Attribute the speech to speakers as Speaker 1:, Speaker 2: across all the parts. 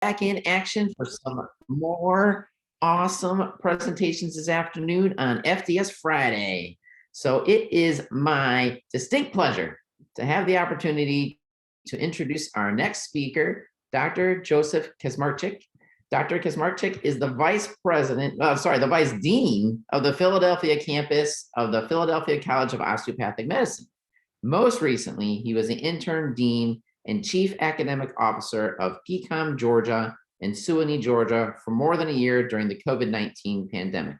Speaker 1: back in action for some more awesome presentations this afternoon on FDS Friday. So it is my distinct pleasure to have the opportunity to introduce our next speaker, Dr. Joseph Kaczmarczyk. Dr. Kaczmarczyk is the vice dean of the Philadelphia campus of the Philadelphia College of Osteopathic Medicine. Most recently, he was the interim dean and chief academic officer of Pecan, Georgia and Suwanee, Georgia for more than a year during the COVID-19 pandemic.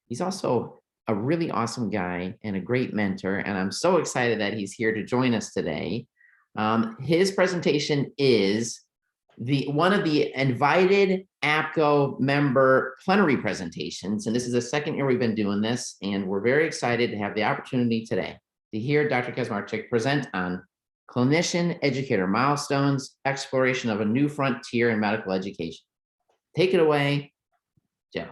Speaker 1: He's also a really awesome guy and a great mentor, and I'm so excited that he's here to join us today. His presentation is one of the invited APGO member plenary presentations, and this is the second year we've been doing this, and we're very excited to have the opportunity today to hear Dr. Kaczmarczyk present on clinician educator milestones, exploration of a new frontier in medical education. Take it away, Joe.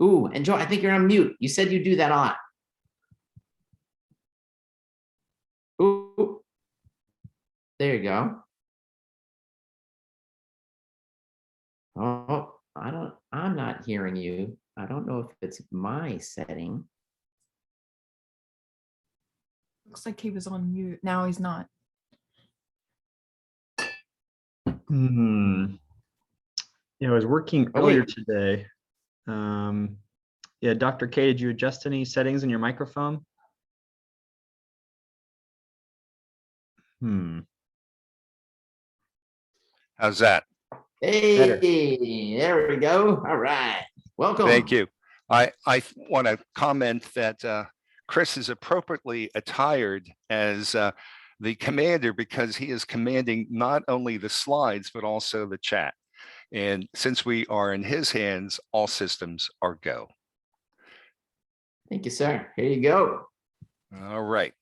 Speaker 1: Ooh, and Joe, I think you're on mute. You said you do that a lot. Ooh, there you go. Oh, I'm not hearing you. I don't know if it's my setting.
Speaker 2: Looks like he was on mute. Now he's not.
Speaker 3: Yeah, I was working earlier today. Yeah, Dr. K, did you adjust any settings in your microphone?
Speaker 4: How's that?
Speaker 1: Hey,
Speaker 3: Better.
Speaker 1: there we go. All right. Welcome.
Speaker 4: Thank you. I want to comment that Chris is appropriately attired as the commander because he is commanding not only the slides, but also the chat. And since we are in his hands, all systems are go.
Speaker 1: Thank you, sir. Here you go.
Speaker 4: All right.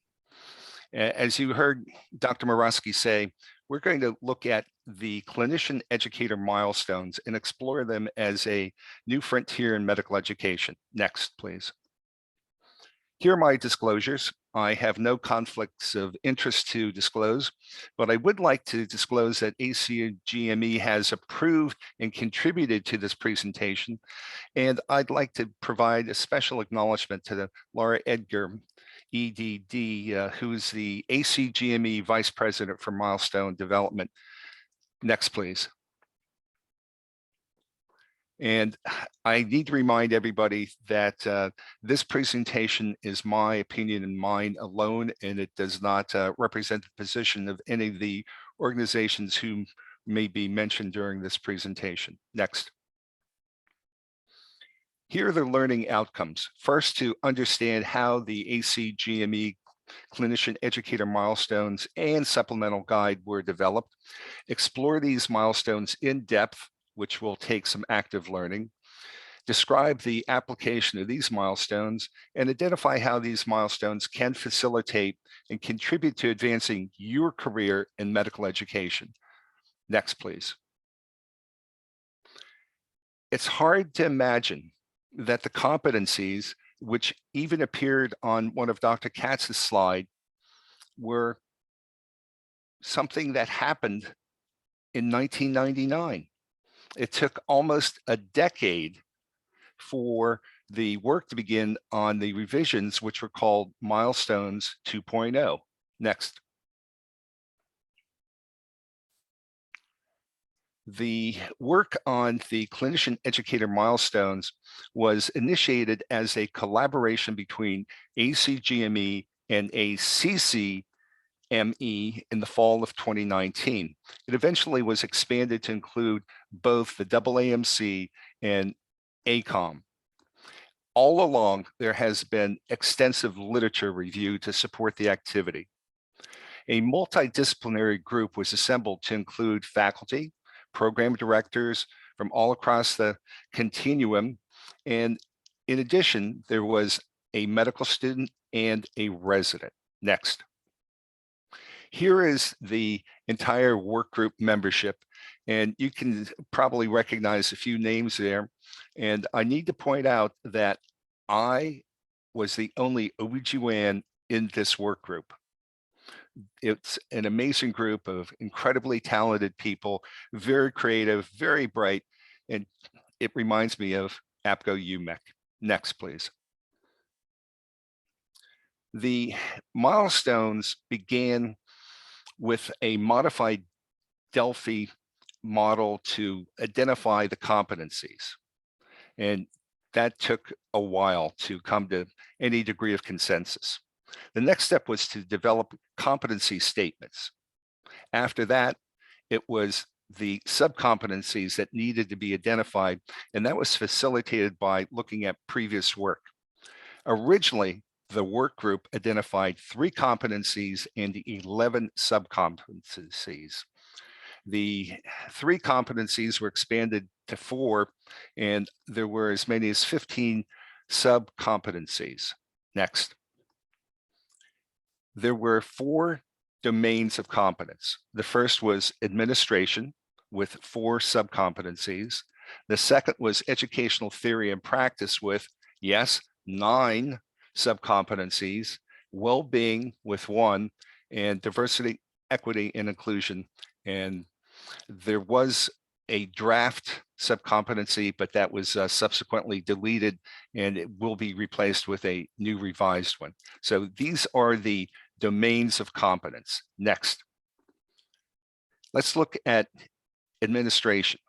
Speaker 4: As you heard Dr. Morawski say, we're going to look at the clinician educator milestones and explore them as a new frontier in medical education. Next, please. Here are my disclosures. I have no conflicts of interest to disclose, but I would like to disclose that ACGME has approved and contributed to this presentation. And I'd like to provide a special acknowledgement to Laura Edgar, EDD, who's the ACGME Vice President for Milestone Development. Next, please. And I need to remind everybody that this presentation is my opinion and mine alone, and it does not represent the position of any of the organizations who may be mentioned during this presentation. Next. Here are the learning outcomes. First, to understand how the ACGME clinician educator milestones and supplemental guide were developed. Explore these milestones in depth, which will take some active learning. Describe the application of these milestones and identify how these milestones can facilitate and contribute to advancing your career in medical education. Next, please. It's hard to imagine that the competencies, which even appeared on one of Dr. Katz's slide, were something that happened in 1999. It took almost a decade for the work to begin on the revisions, which were called Milestones 2.0. Next. The work on the clinician educator milestones was initiated as a collaboration between ACGME and ACCME in the fall of 2019. It eventually was expanded to include both the AAMC and ACOM. All along, there has been extensive literature review to support the activity. A multidisciplinary group was assembled to include faculty, program directors from all across the continuum. And in addition, there was a medical student and a resident. Next. Here is the entire work group membership, and you can probably recognize a few names there. And I need to point out that I was the only OBGYN in this work group. it's an amazing group of incredibly talented people, very creative, very bright, and it reminds me of APGO UMEC. Next, please. The milestones began with a modified Delphi model to identify the competencies. And that took a while to come to any degree of consensus. The next step was to develop competency statements. After that, it was the subcompetencies that needed to be identified, and that was facilitated by looking at previous work. Originally, the work group identified 3 competencies and 11 subcompetencies. The 3 competencies were expanded to 4, and there were as many as 15 subcompetencies. Next. There were 4 domains of competence. The first was administration with 4 subcompetencies. The second was educational theory and practice with, yes, 9 subcompetencies, well-being with 1, and diversity, equity, and inclusion. And there was a draft subcompetency, but that was subsequently deleted, and it will be replaced with a new revised one. So these are the domains of competence. Next. Let's look at administration.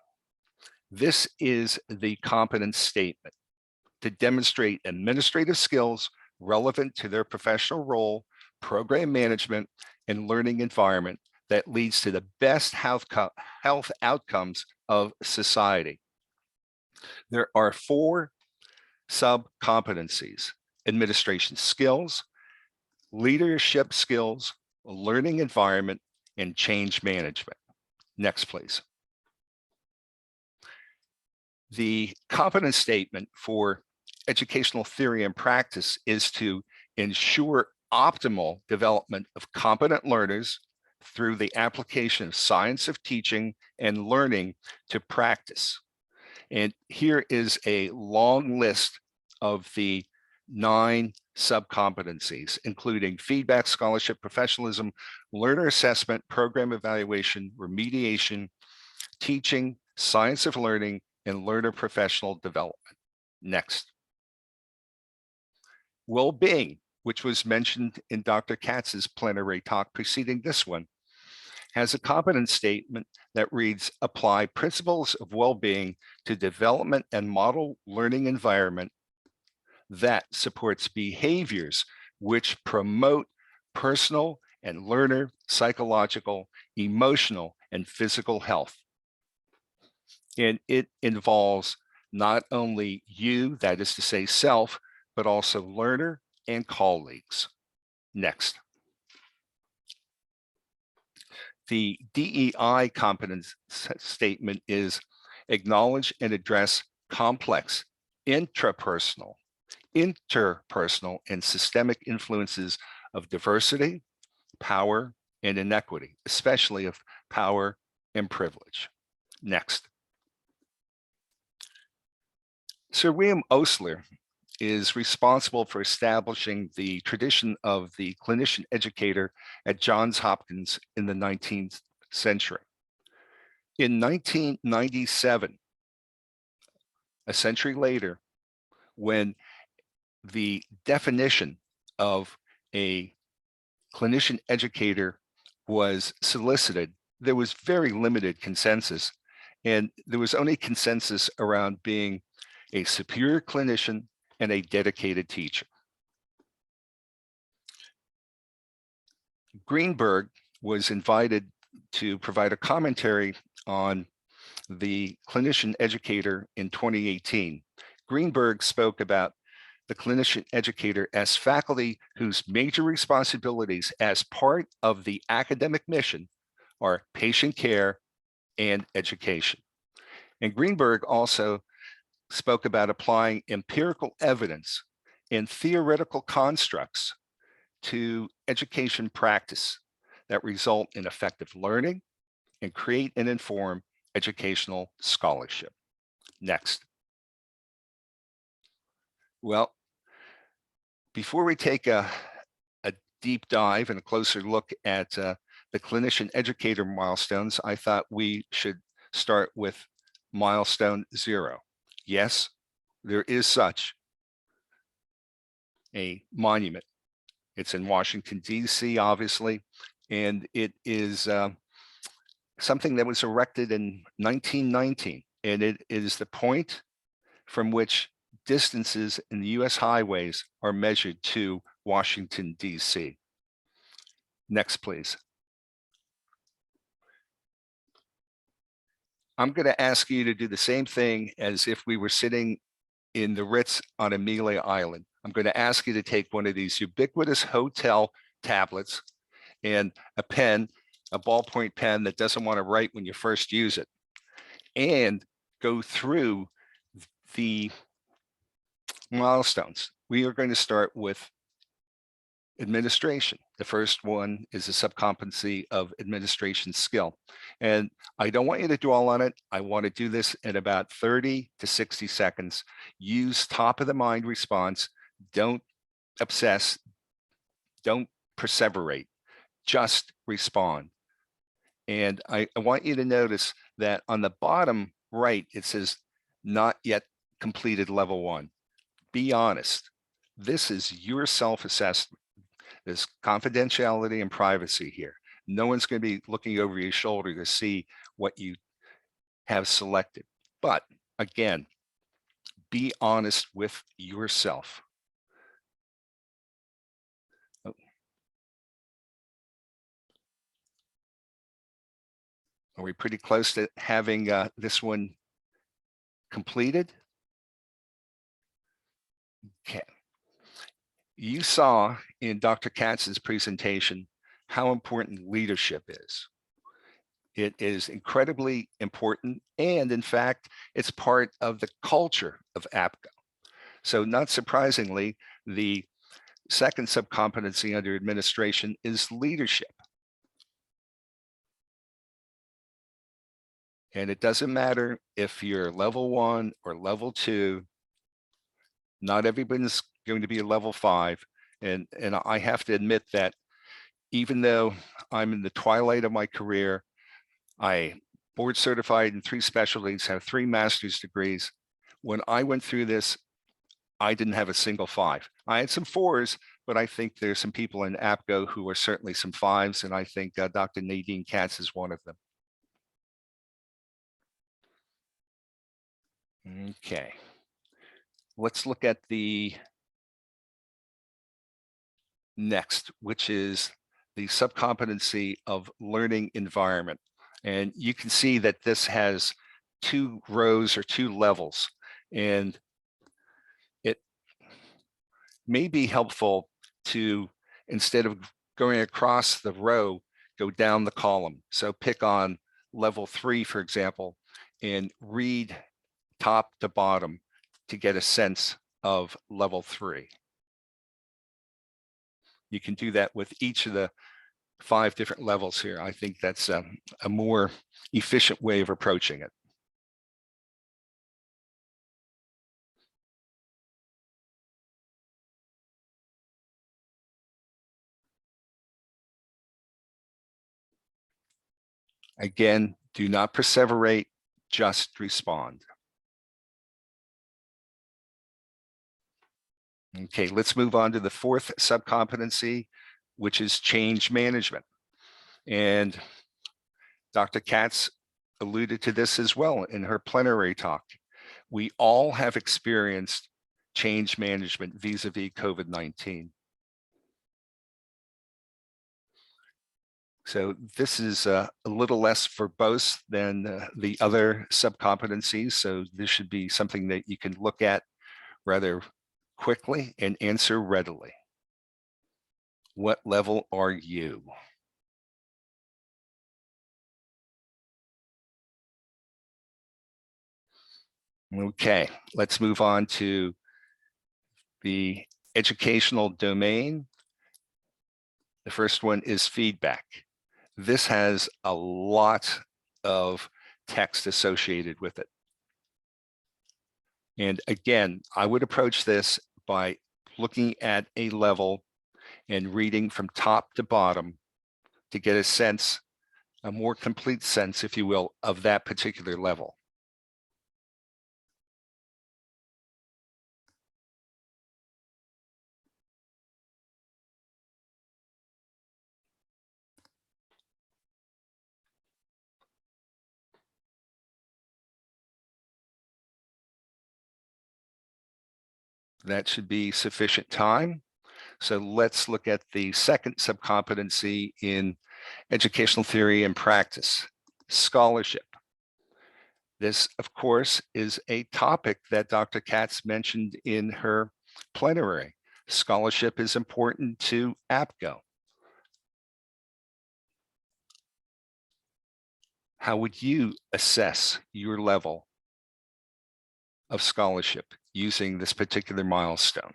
Speaker 4: This is the competence statement to demonstrate administrative skills relevant to their professional role, program management, and learning environment that leads to the best health outcomes of society. There are 4 sub-competencies: administration skills, leadership skills, learning environment, and change management. Next, please. The competence statement for educational theory and practice is to ensure optimal development of competent learners through the application of science of teaching and learning to practice. And here is a long list of the 9 subcompetencies, including feedback, scholarship, professionalism, learner assessment, program evaluation, remediation, teaching, science of learning, and learner professional development. Next. Well-being, which was mentioned in Dr. Katz's plenary talk preceding this one, has a competence statement that reads, apply principles of well-being to development and model learning environment that supports behaviors which promote personal and learner psychological, emotional, and physical health. And it involves not only you, that is to say self, but also learner and colleagues. Next. The DEI competence statement is acknowledge and address complex interpersonal, and systemic influences of diversity, power, and inequity, especially of power and privilege. Next. Sir William Osler is responsible for establishing the tradition of the clinician educator at Johns Hopkins in the 19th century. In 1997, a century later, when the definition of a clinician educator was solicited, there was very limited consensus, and there was only consensus around being a superior clinician and a dedicated teacher. Greenberg was invited to provide a commentary on the clinician educator in 2018. Greenberg spoke about the clinician educator as faculty whose major responsibilities as part of the academic mission are patient care and education. And Greenberg also spoke about applying empirical evidence and theoretical constructs to education practice that result in effective learning and create and inform educational scholarship. Next. Well, before we take a deep dive and a closer look at the clinician educator milestones, I thought we should start with milestone 0. Yes, there is such a monument. It's in Washington, D.C., obviously, and it is something that was erected in 1919, and it is the point from which distances in the U.S. highways are measured to Washington, D.C. Next, please. I'm going to ask you to do the same thing as if we were sitting in the Ritz on Amelia Island. I'm going to ask you to take one of these ubiquitous hotel tablets and a pen, a ballpoint pen that doesn't want to write when you first use it, and go through the milestones. We are going to start with administration. The first one is a subcompetency of administration skill. And I don't want you to dwell on it. I want to do this in about 30 to 60 seconds. Use top of the mind response. Don't obsess. Don't perseverate. Just respond. And I want you to notice that on the bottom right, it says not yet completed level 1. Be honest. This is your self-assessment. There's confidentiality and privacy here. No one's going to be looking over your shoulder to see what you have selected. But again, be honest with yourself. Oh. Are we pretty close to having this one completed? Okay. You saw in Dr. Katz's presentation how important leadership is. It is incredibly important, and in fact, it's part of the culture of APGO. So not surprisingly, the second subcompetency under administration is leadership. And it doesn't matter if you're level 1 or level 2, not everybody's going to be a level 5. And I have to admit that even though I'm in the twilight of my career, I board certified in 3 specialties, have 3 master's degrees. When I went through this, I didn't have a single 5. I had some 4s, but I think there's some people in APGO who are certainly some 5s, and I think Dr. Nadine Katz is one of them. Okay, let's look at the next, which is the subcompetency of learning environment. And you can see that this has 2 rows or 2 levels, and it may be helpful to, instead of going across the row, go down the column. So pick on level 3, for example, and read top to bottom to get a sense of level 3. You can do that with each of the 5 different levels here. I think that's a more efficient way of approaching it. Again, do not perseverate, just respond. Okay, let's move on to the 4th subcompetency, which is change management. And Dr. Katz alluded to this as well in her plenary talk. We all have experienced change management vis-a-vis COVID-19. So this is a little less verbose than the other subcompetencies. So this should be something that you can look at rather quickly and answer readily. What level are you? Okay, let's move on to the educational domain. The first one is feedback. This has a lot of text associated with it. And again, I would approach this by looking at a level and reading from top to bottom to get a sense, a more complete sense, if you will, of that particular level. That should be sufficient time. So let's look at the second subcompetency in educational theory and practice, scholarship. This, of course, is a topic that Dr. Katz mentioned in her plenary. Scholarship is important to APGO. How would you assess your level of scholarship using this particular milestone?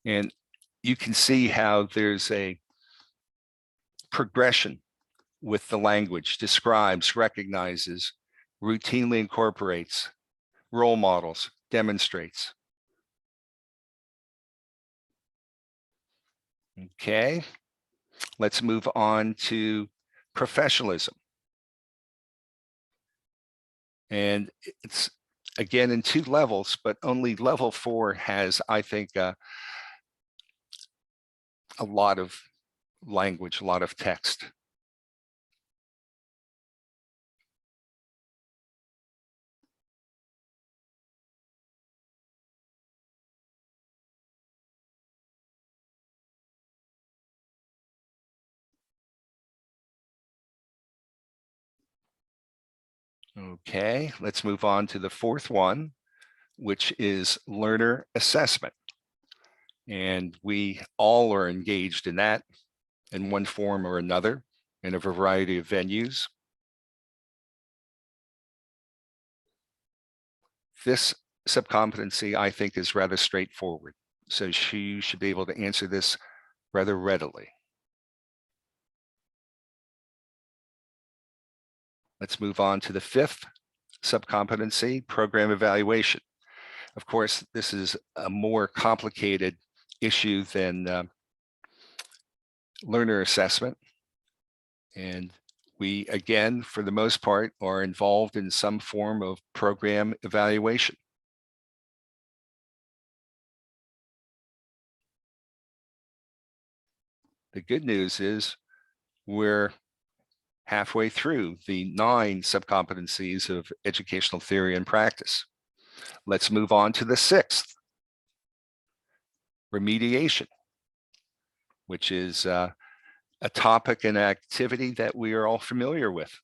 Speaker 4: And you can see how there's a progression with the language, describes, recognizes, routinely incorporates, role models, demonstrates. Okay, let's move on to professionalism. And it's again in 2 levels, but only level 4 has, I think, a lot of language, a lot of text. Okay, let's move on to the 4th one, which is learner assessment. And we all are engaged in that in one form or another in a variety of venues. This subcompetency, I think, is rather straightforward. So she should be able to answer this rather readily. Let's move on to the 5th subcompetency, program evaluation. Of course, this is a more complicated issue than learner assessment. And we, again, for the most part, are involved in some form of program evaluation. The good news is we're halfway through the 9 subcompetencies of educational theory and practice. Let's move on to the 6th, remediation, which is a topic and activity that we are all familiar with.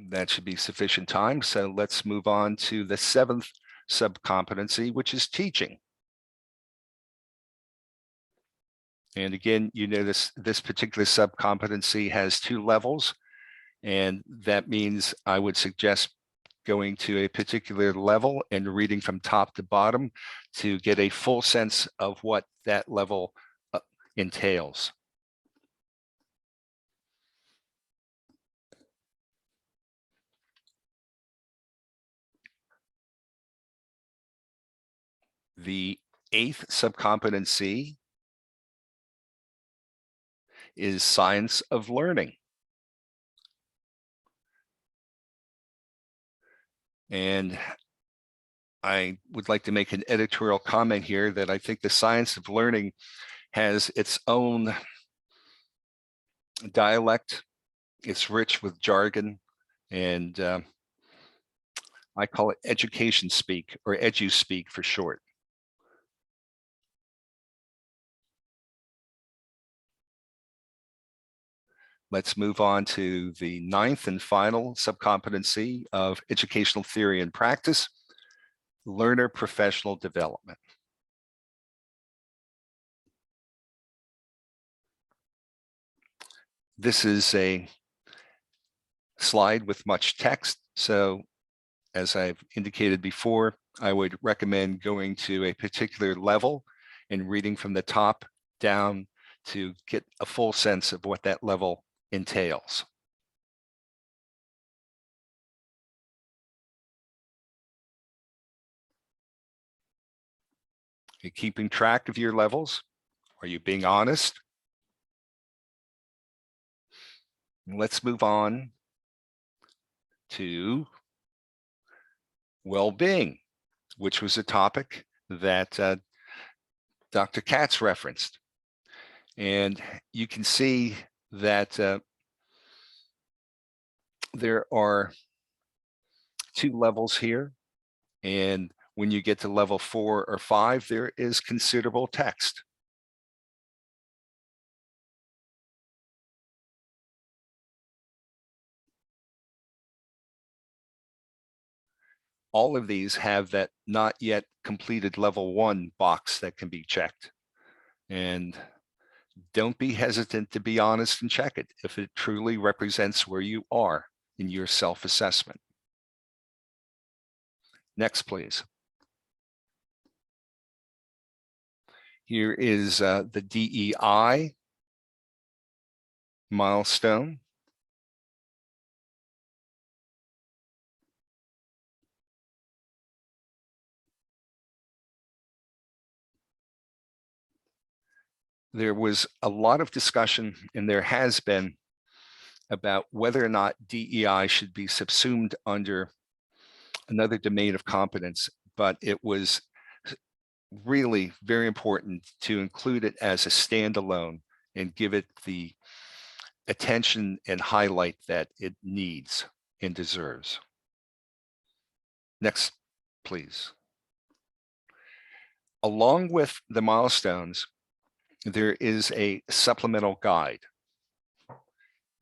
Speaker 4: That should be sufficient time. So let's move on to the 7th subcompetency, which is teaching. And again, you know, this particular subcompetency has 2 levels, and that means I would suggest going to a particular level and reading from top to bottom to get a full sense of what that level entails. The 8th subcompetency is science of learning. And I would like to make an editorial comment here that I think the science of learning has its own dialect. It's rich with jargon, and I call it education speak, or edu speak for short. Let's move on to the 9th and final subcompetency of educational theory and practice, learner professional development. This is a slide with much text. So as I've indicated before, I would recommend going to a particular level and reading from the top down to get a full sense of what that level entails. Are you keeping track of your levels? Are you being honest? Let's move on to well-being, which was a topic that Dr. Katz referenced. And you can see that there are 2 levels here. And when you get to level 4 or 5, there is considerable text. All of these have that not yet completed level 1 box that can be checked. And don't be hesitant to be honest and check it if it truly represents where you are in your self-assessment. Next, please. Here is the DEI milestone. There was a lot of discussion, and there has been, about whether or not DEI should be subsumed under another domain of competence, but it was really very important to include it as a standalone and give it the attention and highlight that it needs and deserves. Next, please. Along with the milestones, there is a supplemental guide.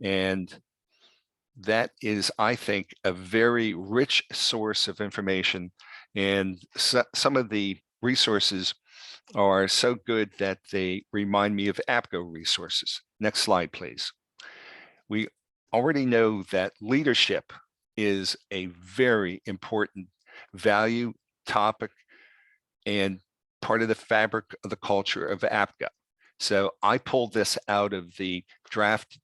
Speaker 4: And that is, I think, a very rich source of information. And some of the resources are so good that they remind me of APGO resources. Next slide, please. We already know that leadership is a very important value topic and part of the fabric of the culture of APGO. So I pulled this out of the draft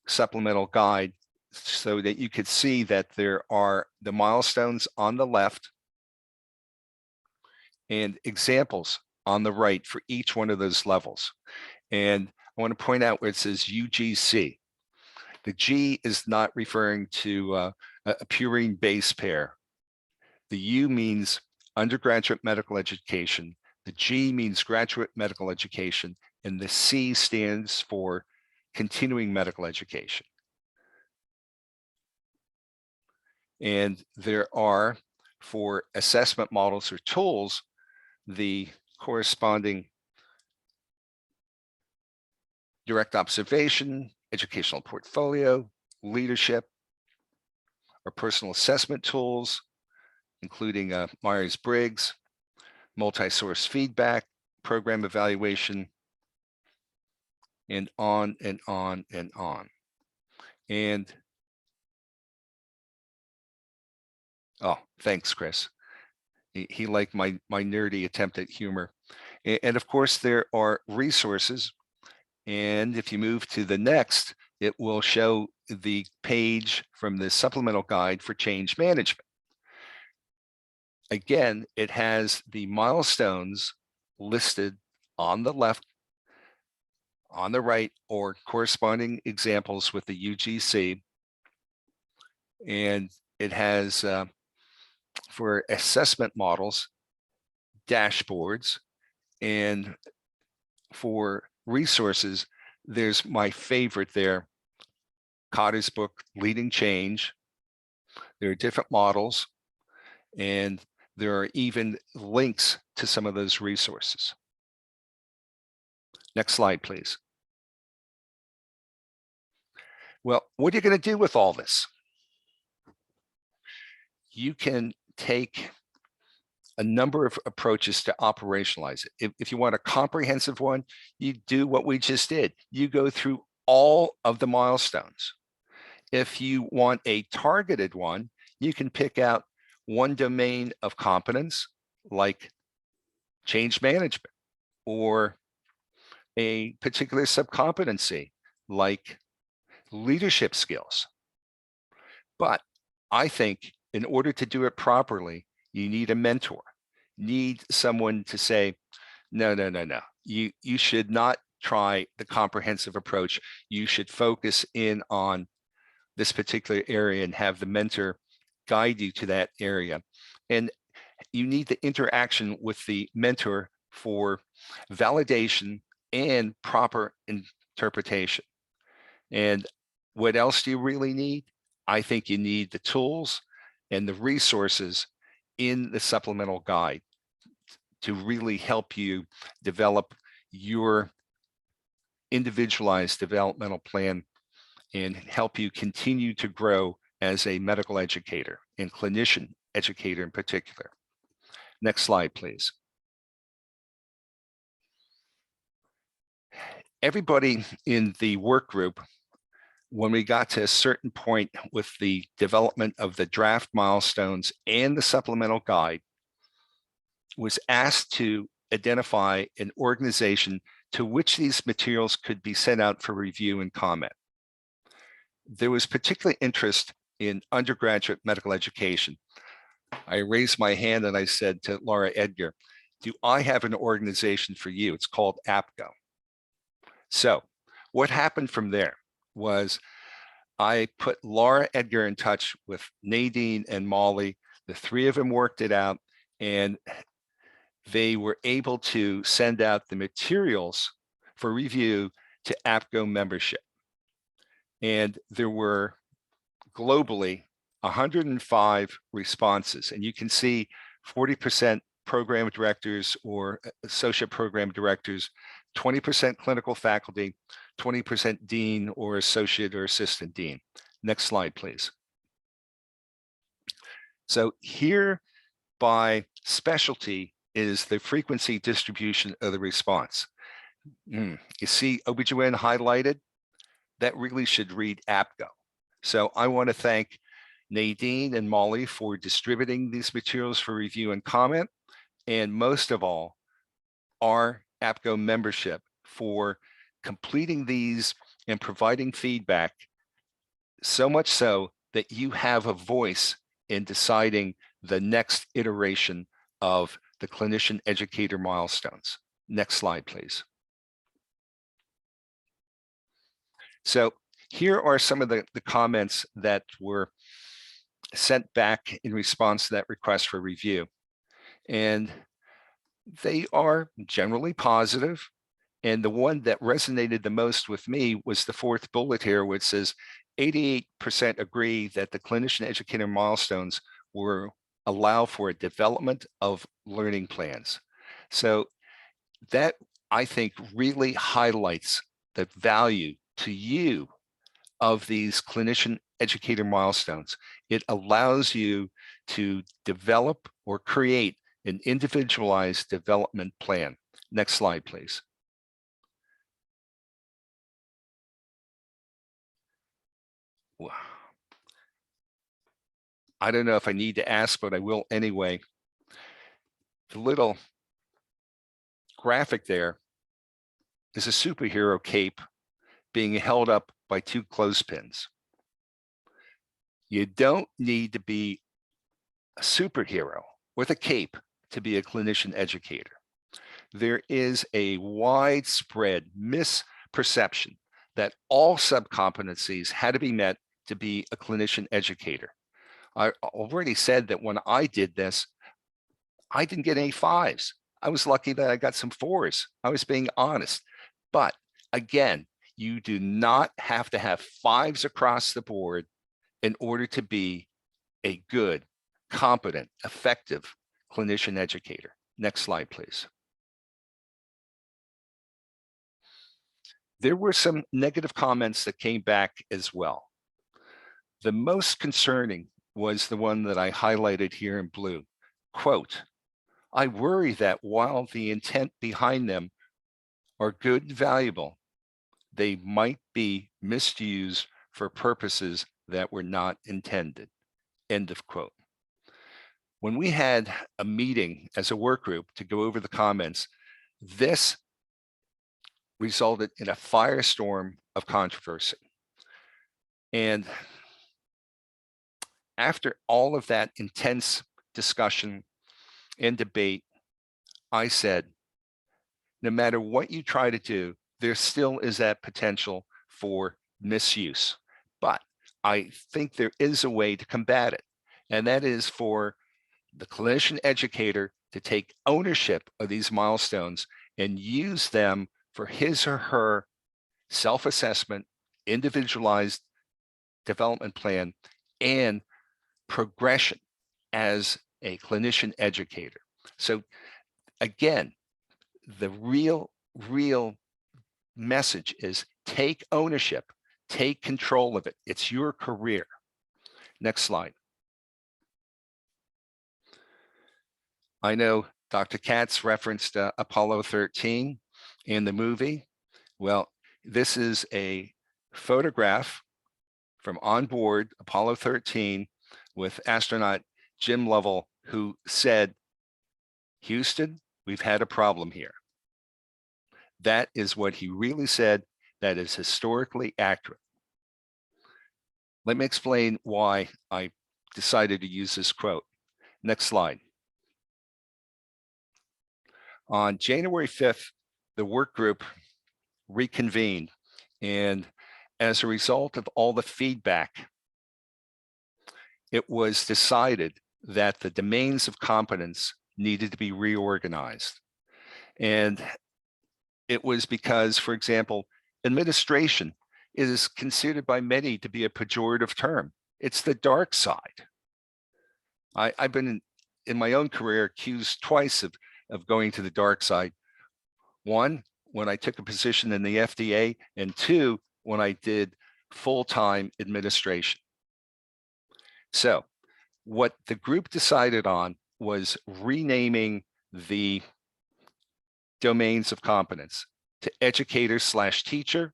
Speaker 4: supplemental guide so that you could see that there are the milestones on the left and examples on the right for each one of those levels. And I want to point out where it says UGC. The G is not referring to a purine base pair. The U means undergraduate medical education. The G means graduate medical education, and the C stands for continuing medical education. And there are, for assessment models or tools, the corresponding direct observation, educational portfolio, leadership, or personal assessment tools, including Myers-Briggs, multi-source feedback, program evaluation, and on and on and on. And, oh, thanks, Chris. He liked my nerdy attempt at humor. And of course, there are resources. And if you move to the next, it will show the page from the supplemental guide for change management. Again, it has the milestones listed on the left, on the right, or corresponding examples with the UGC. And it has, for assessment models, dashboards. And for resources, there's my favorite there, Cotter's book, Leading Change. There are different models, and there are even links to some of those resources. Next slide, please. Well, what are you going to do with all this? You can take a number of approaches to operationalize it. If you want a comprehensive one, you do what we just did. You go through all of the milestones. If you want a targeted one, you can pick out one domain of competence, like change management, or a particular subcompetency, like leadership skills. But I think in order to do it properly, you need a mentor, need someone to say, no, no, no, no. You should not try the comprehensive approach. You should focus in on this particular area and have the mentor guide you to that area. And you need the interaction with the mentor for validation and proper interpretation. And what else do you really need? I think you need the tools and the resources in the supplemental guide to really help you develop your individualized developmental plan and help you continue to grow as a medical educator and clinician educator in particular. Next slide, please. Everybody in the work group, when we got to a certain point with the development of the draft milestones and the supplemental guide, was asked to identify an organization to which these materials could be sent out for review and comment. There was particular interest in undergraduate medical education. I raised my hand and I said to Laura Edgar, do I have an organization for you? It's called APGO. So what happened from there was I put Laura Edgar in touch with Nadine and Molly. The three of them worked it out, and they were able to send out the materials for review to APGO membership. And there were globally 105 responses. And you can see 40% program directors or associate program directors, 20% clinical faculty, 20% dean or associate or assistant dean. Next slide, please. So here by specialty is the frequency distribution of the response. You see OB-GYN highlighted? That really should read APGO. So I want to thank Nadine and Molly for distributing these materials for review and comment, and most of all, our APGO membership for completing these and providing feedback, so much so that you have a voice in deciding the next iteration of the clinician educator milestones. Next slide, please. So here are some of the comments that were sent back in response to that request for review. And they are generally positive. And the one that resonated the most with me was the fourth bullet here, which says 88% agree that the clinician educator milestones were allow for a development of learning plans. So that, I think, really highlights the value to you of these clinician educator milestones. It allows you to develop or create an individualized development plan. Next slide, please. I don't know if I need to ask, but I will anyway. The little graphic there is a superhero cape being held up by two clothespins. You don't need to be a superhero with a cape to be a clinician educator. There is a widespread misperception that all subcompetencies had to be met to be a clinician educator. I already said that when I did this, I didn't get any 5s. I was lucky that I got some 4s. I was being honest. But again, you do not have to have 5s across the board in order to be a good, competent, effective clinician educator. Next slide, please. There were some negative comments that came back as well. The most concerning was the one that I highlighted here in blue. Quote, I worry that while the intent behind them are good and valuable, they might be misused for purposes that were not intended. End of quote. When we had a meeting as a work group to go over the comments, this resulted in a firestorm of controversy. And after all of that intense discussion and debate, I said, no matter what you try to do, there still is that potential for misuse. But I think there is a way to combat it. And that is for the clinician educator to take ownership of these milestones and use them for his or her self-assessment, individualized development plan, and progression as a clinician educator. So again, the real message is take ownership, take control of it. It's your career. Next slide. I know Dr. Katz referenced Apollo 13 in the movie. Well, this is a photograph from on board Apollo 13 with astronaut Jim Lovell, who said, "Houston, we've had a problem here." That is what he really said. That is historically accurate. Let me explain why I decided to use this quote. Next slide. On January 5th, the work group reconvened, and as a result of all the feedback, it was decided that the domains of competence needed to be reorganized. And it was because, for example, administration is considered by many to be a pejorative term. It's the dark side. I've been in my own career accused twice of going to the dark side. One, when I took a position in the FDA, and two, when I did full-time administration. So what the group decided on was renaming the domains of competence to educator/teacher,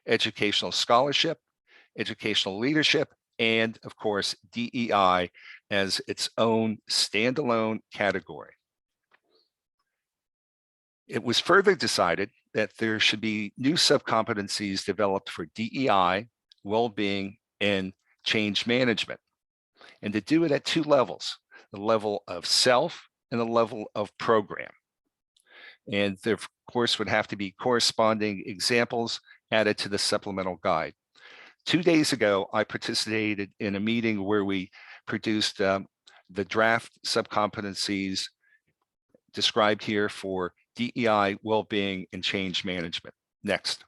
Speaker 4: educational scholarship, educational leadership, and of course, DEI as its own standalone category. It was further decided that there should be new subcompetencies developed for DEI, well-being, and change management, and to do it at two levels, the level of self and the level of program. And there, of course, would have to be corresponding examples added to the supplemental guide. 2 days ago, I participated in a meeting where we produced the draft subcompetencies described here for DEI, well-being, and change management. Next.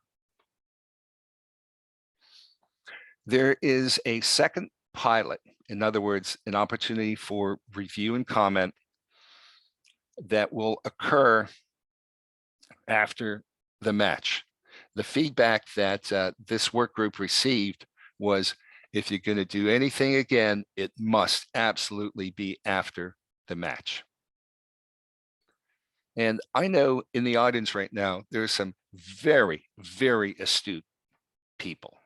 Speaker 4: There is a second pilot, in other words, an opportunity for review and comment that will occur after the match. The feedback that this work group received was, if you're going to do anything again, it must absolutely be after the match. And I know in the audience right now, there's some very, very astute people.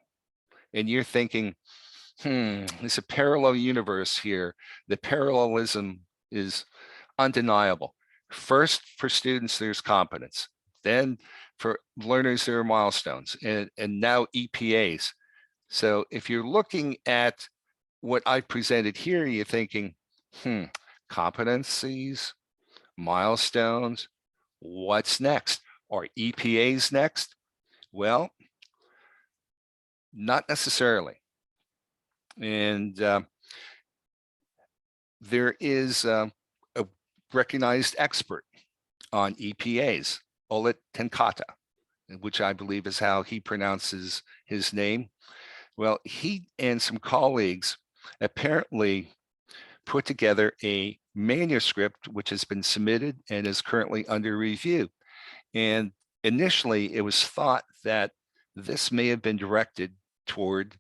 Speaker 4: And you're thinking, there's a parallel universe here. The parallelism is undeniable. First, for students, there's competence. Then for learners, there are milestones, and now EPAs. So if you're looking at what I presented here, you're thinking, competencies, milestones, what's next? Are EPAs next? Well, not necessarily. And there is a recognized expert on EPAs, Olet Tenkata, which I believe is how he pronounces his name. Well, he and some colleagues apparently put together a manuscript which has been submitted and is currently under review. And initially, it was thought that this may have been directed toward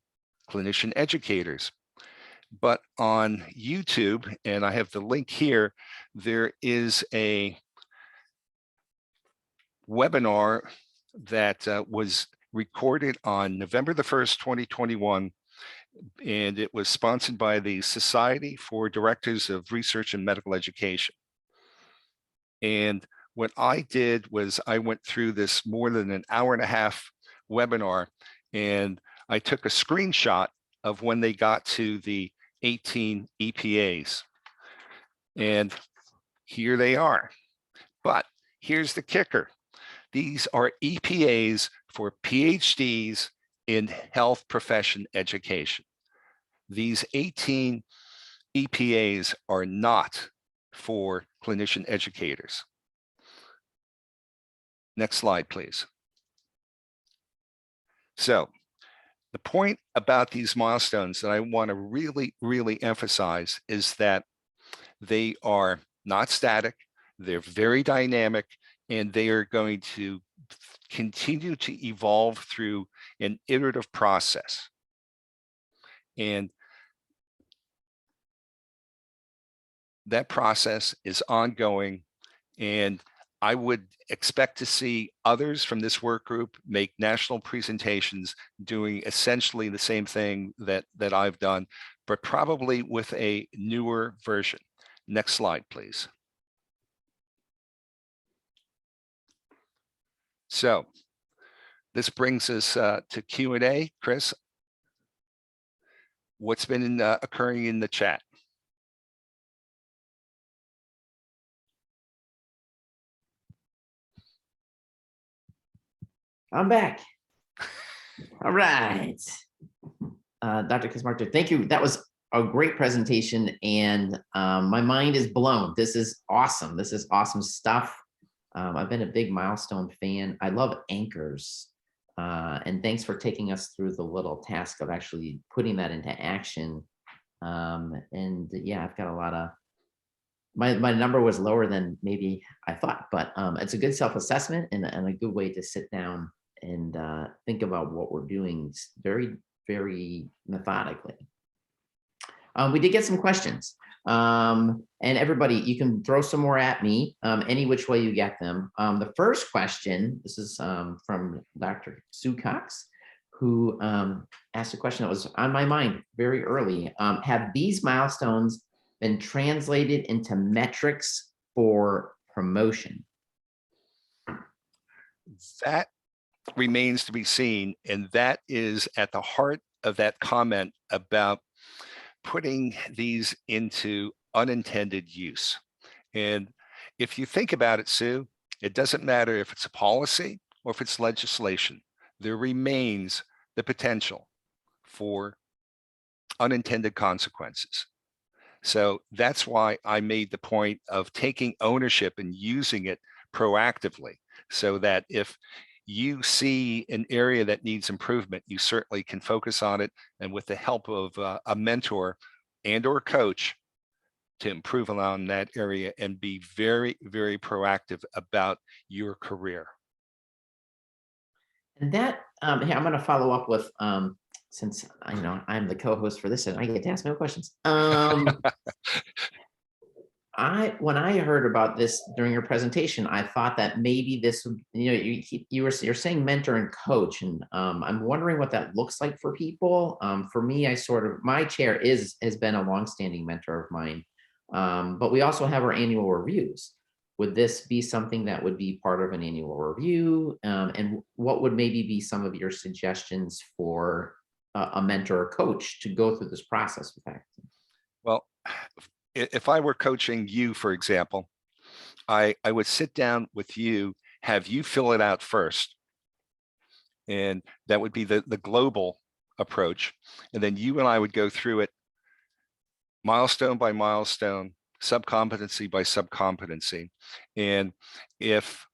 Speaker 4: clinician educators. But on YouTube, and I have the link here, there is a webinar that was recorded on November the 1st, 2021, and it was sponsored by the Society for Directors of Research and Medical Education. And what I did was I went through this more than an hour and a half webinar, and I took a screenshot of when they got to the 18 EPAs. And here they are. But here's the kicker. These are EPAs for PhDs in health profession education. These 18 EPAs are not for clinician educators. Next slide, please. So the point about these milestones that I want to really emphasize is that they are not static, they're very dynamic, and they are going to continue to evolve through an iterative process. And that process is ongoing, and I would expect to see others from this work group make national presentations doing essentially the same thing that I've done, but probably with a newer version. Next slide, please. So this brings us to Q&A. Chris, what's been occurring in the chat?
Speaker 1: I'm back. All right. Dr. Kaczmarczyk, thank you. That was a great presentation, and my mind is blown. This is awesome. This is awesome stuff. I've been a big milestone fan. I love anchors. And thanks for taking us through the little task of actually putting that into action. And yeah, I've got a lot of, my number was lower than maybe I thought, but it's a good self-assessment and a good way to sit down and think about what we're doing very methodically. We did get some questions, and everybody, you can throw some more at me any which way you get them. The first question, this is from Dr. Sue Cox, who asked a question that was on my mind very early. Have these milestones been translated into metrics for promotion?
Speaker 4: That remains to be seen, and that is at the heart of that comment about putting these into unintended use. And if you think about it, Sue, it doesn't matter if it's a policy or if it's legislation, there remains the potential for unintended consequences. So that's why I made the point of taking ownership and using it proactively, so that if you see an area that needs improvement, you certainly can focus on it, and with the help of a mentor and or coach to improve on that area and be very proactive about your career.
Speaker 1: And that, hey, I'm going to follow up with, since I'm the co-host for this and I get to ask no questions. When I heard about this during your presentation, I thought that maybe this would, you're saying mentor and coach, and I'm wondering what that looks like for people. For me, my chair has been a longstanding mentor of mine, but we also have our annual reviews. Would this be something that would be part of an annual review? And what would maybe be some of your suggestions for a mentor or coach to go through this process with that?
Speaker 4: Well, if I were coaching you, for example, I would sit down with you, have you fill it out first. And that would be the global approach. And then you and I would go through it milestone by milestone, subcompetency by subcompetency. And if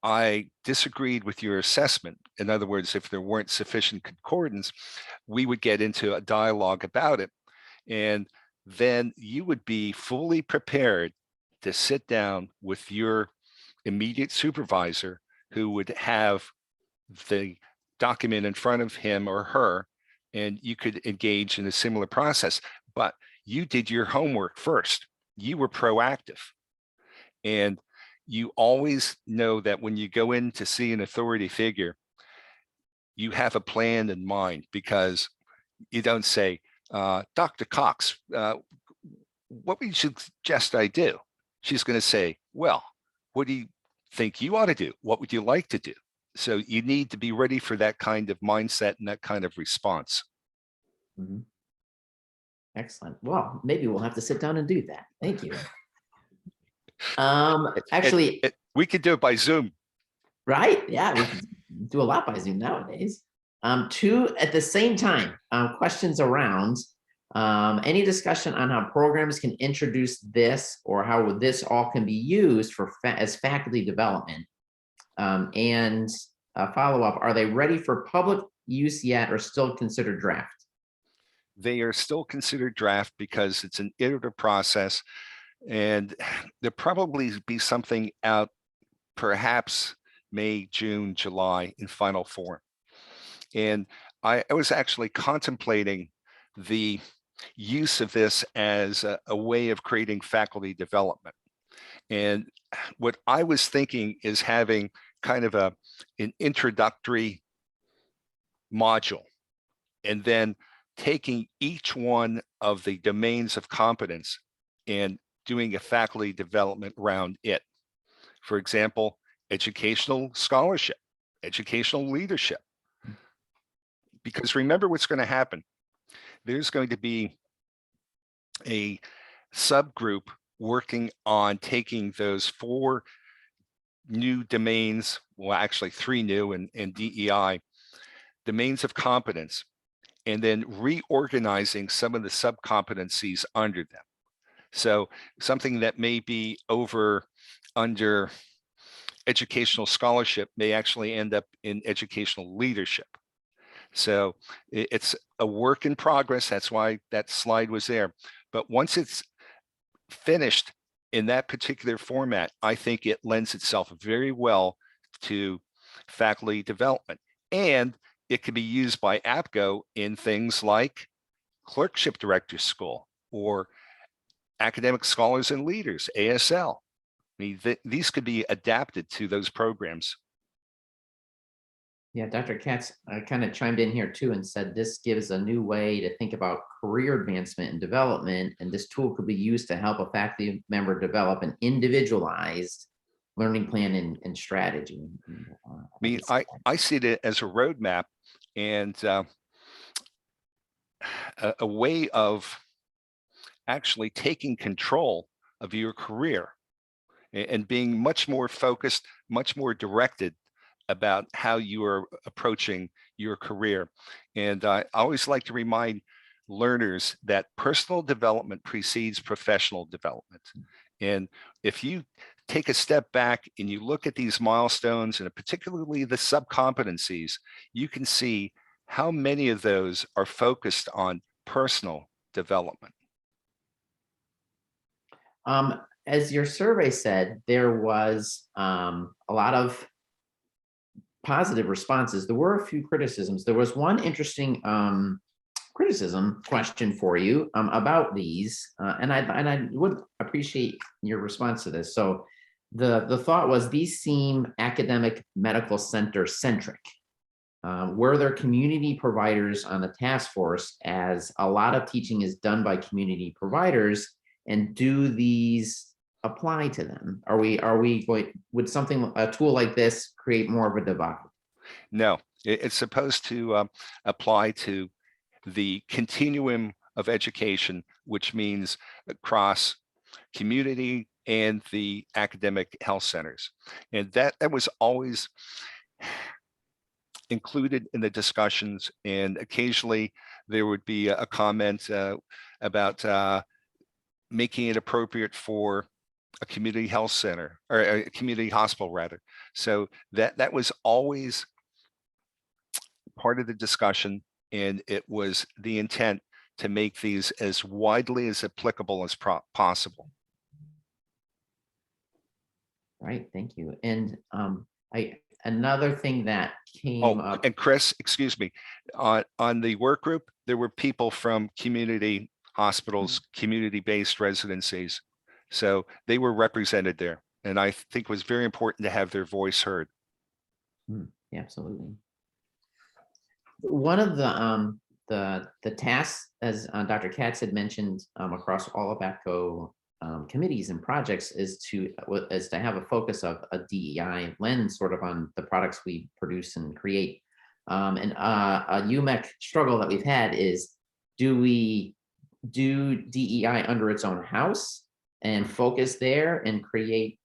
Speaker 4: I disagreed with your assessment, in other words, if there weren't sufficient concordance, we would get into a dialogue about it. And then you would be fully prepared to sit down with your immediate supervisor, who would have the document in front of him or her, and you could engage in a similar process. But you did your homework first. You were proactive. And you always know that when you go in to see an authority figure, you have a plan in mind, because you don't say, Dr. Cox, what would you suggest I do? She's going to say, well, what do you think you ought to do? What would you like to do? So you need to be ready for that kind of mindset and that kind of response.
Speaker 1: Mhm. Excellent. Well, maybe we'll have to sit down and do that. Thank you. Actually,
Speaker 4: We could do it by Zoom.
Speaker 1: right? Yeah, we can do a lot by Zoom nowadays. Two at the same time, questions around any discussion on how programs can introduce this, or how this all can be used for as faculty development. And a follow-up, are they ready for public use yet, or still considered draft?
Speaker 4: They are still considered draft because it's an iterative process, and there'll probably be something out perhaps May, June, July in final form. And I was actually contemplating the use of this as a way of creating faculty development. And what I was thinking is having kind of an introductory module, and then taking each one of the domains of competence and doing a faculty development around it. For example, educational scholarship, educational leadership. Because remember what's going to happen. There's going to be a subgroup working on taking those 4 new domains, well, actually 3 new and DEI, domains of competence, and then reorganizing some of the sub-competencies under them. So something that may be under educational scholarship may actually end up in educational leadership. So it's a work in progress. That's why that slide was there. But once it's finished in that particular format, I think it lends itself very well to faculty development. And it can be used by APGO in things like clerkship director school or academic scholars and leaders, ASL. I mean, these could be adapted to those programs.
Speaker 1: Yeah, Dr. Katz kind of chimed in here too and said this gives a new way to think about career advancement and development, and this tool could be used to help a faculty member develop an individualized learning plan and strategy.
Speaker 4: I mean, I see it as a roadmap and a way of actually taking control of your career and being much more focused, much more directed about how you are approaching your career. And I always like to remind learners that personal development precedes professional development. And if you take a step back and you look at these milestones, and particularly the sub-competencies, you can see how many of those are focused on personal development.
Speaker 1: As your survey said, there was a lot of positive responses. There were a few criticisms. There was one interesting criticism question for you about these, and I would appreciate your response to this. So the thought was these seem academic medical center centric. Were there community providers on the task force, as a lot of teaching is done by community providers, and do these apply to them? Are we going, would a tool like this create more of a divide?
Speaker 4: No, it's supposed to apply to the continuum of education, which means across community and the academic health centers. And that was always included in the discussions. And occasionally there would be a comment about making it appropriate for a community health center, or a community hospital rather. So that was always part of the discussion, and it was the intent to make these as widely as applicable as possible.
Speaker 1: Right, thank you. And another thing that came up.
Speaker 4: And Chris, excuse me, on the work group, there were people from community hospitals, community-based residencies. So they were represented there. And I think it was very important to have their voice heard.
Speaker 1: Yeah, absolutely. one of the tasks, as Dr. Katz had mentioned, across all of APGO committees and projects is to have a focus of a DEI lens sort of on the products we produce and create. And a UMEC struggle that we've had is, do we do DEI under its own house and focus there and create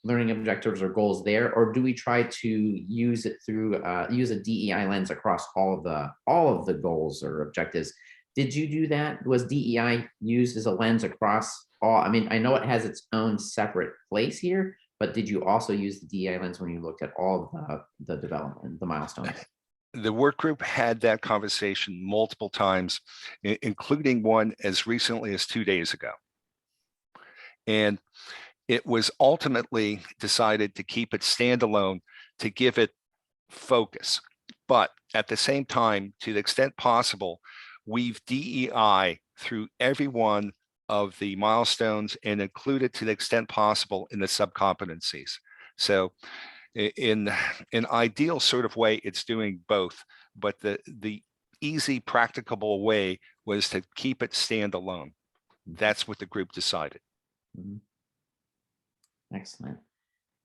Speaker 1: learning objectives or goals there, or do we try to use it through use a DEI lens across all of the goals or objectives? Did you do that? Was DEI used as a lens across all? I mean, I know it has its own separate place here, but did you also use the DEI lens when you looked at all of the development, the milestones?
Speaker 4: The work group had that conversation multiple times, including one as recently as 2 days ago. And it was ultimately decided to keep it standalone to give it focus. But at the same time, to the extent possible, we've DEI through every one of the milestones and include it to the extent possible in the subcompetencies. So in an ideal sort of way, it's doing both, but the easy practicable way was to keep it standalone. That's what the group decided.
Speaker 1: Mm-hmm. Excellent.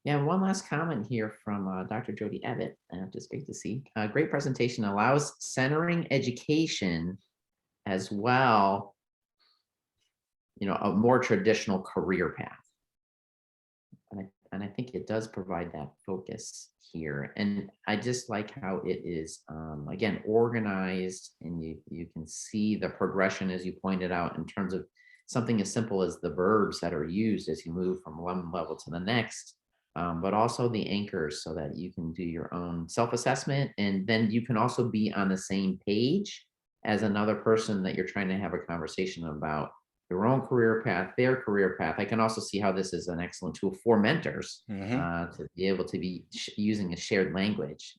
Speaker 1: Yeah, one last comment here from Dr. Jody Evatt, just great to see. Great presentation, allows centering education as well, you know, a more traditional career path. And I think it does provide that focus here. And I just like how it is, again, organized, and you can see the progression, as you pointed out, in terms of something as simple as the verbs that are used as you move from one level to the next, but also the anchors so that you can do your own self-assessment. And then you can also be on the same page as another person that you're trying to have a conversation about your own career path, their career path. I can also see how this is an excellent tool for mentors to be able to be using a shared language.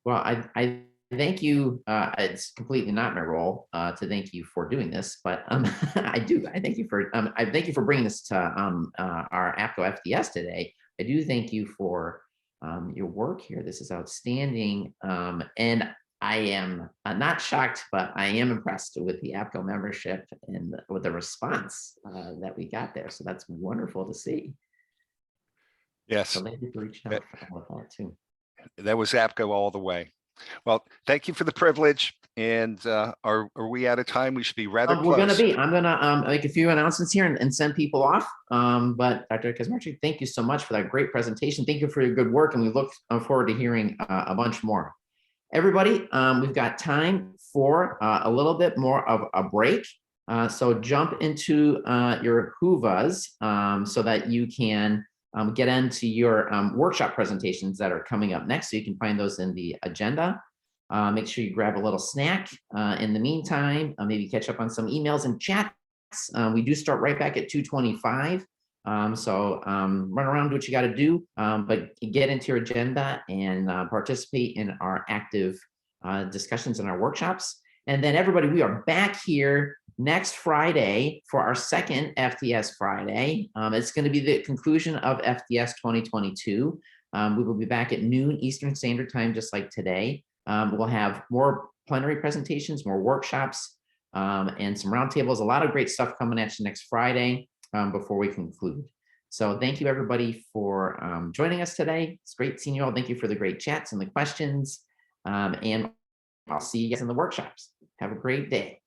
Speaker 1: Well, I thank you. It's completely not my role to thank you for doing this, but I thank you for I thank you for bringing this to our APGO FDS today. I do thank you for your work here. This is outstanding, and I am not shocked, but I am impressed with the APGO membership and with the response that we got there. So that's wonderful to see.
Speaker 4: Yes,
Speaker 1: so thank you for reaching out for all of that too.
Speaker 4: That was APGO all the way. Well, thank you for the privilege. And are we out of time? We should be rather close.
Speaker 1: We're going to be. I'm going to make a few announcements here and send people off. But Dr. Kaczmarczyk, thank you so much for that great presentation. Thank you for your good work, and we look forward to hearing a bunch more. Everybody, we've got time for a little bit more of a break. So jump into your Hoovas so that you can get into your workshop presentations that are coming up next. So you can find those in the agenda. Make sure you grab a little snack. In the meantime, maybe catch up on some emails and chats. We do start right back at 2:25. So run around, do what you got to do, but get into your agenda and participate in our active discussions and our workshops. And then everybody, we are back here next Friday for our second FDS Friday. It's going to be the conclusion of FDS 2022. We will be back at noon Eastern Standard Time, just like today. We'll have more plenary presentations, more workshops, and some roundtables. A lot of great stuff coming at you next Friday before we conclude. So thank you, everybody, for joining us today. It's great seeing you all. Thank you for the great chats and the questions. And I'll see you guys in the workshops. Have a great day.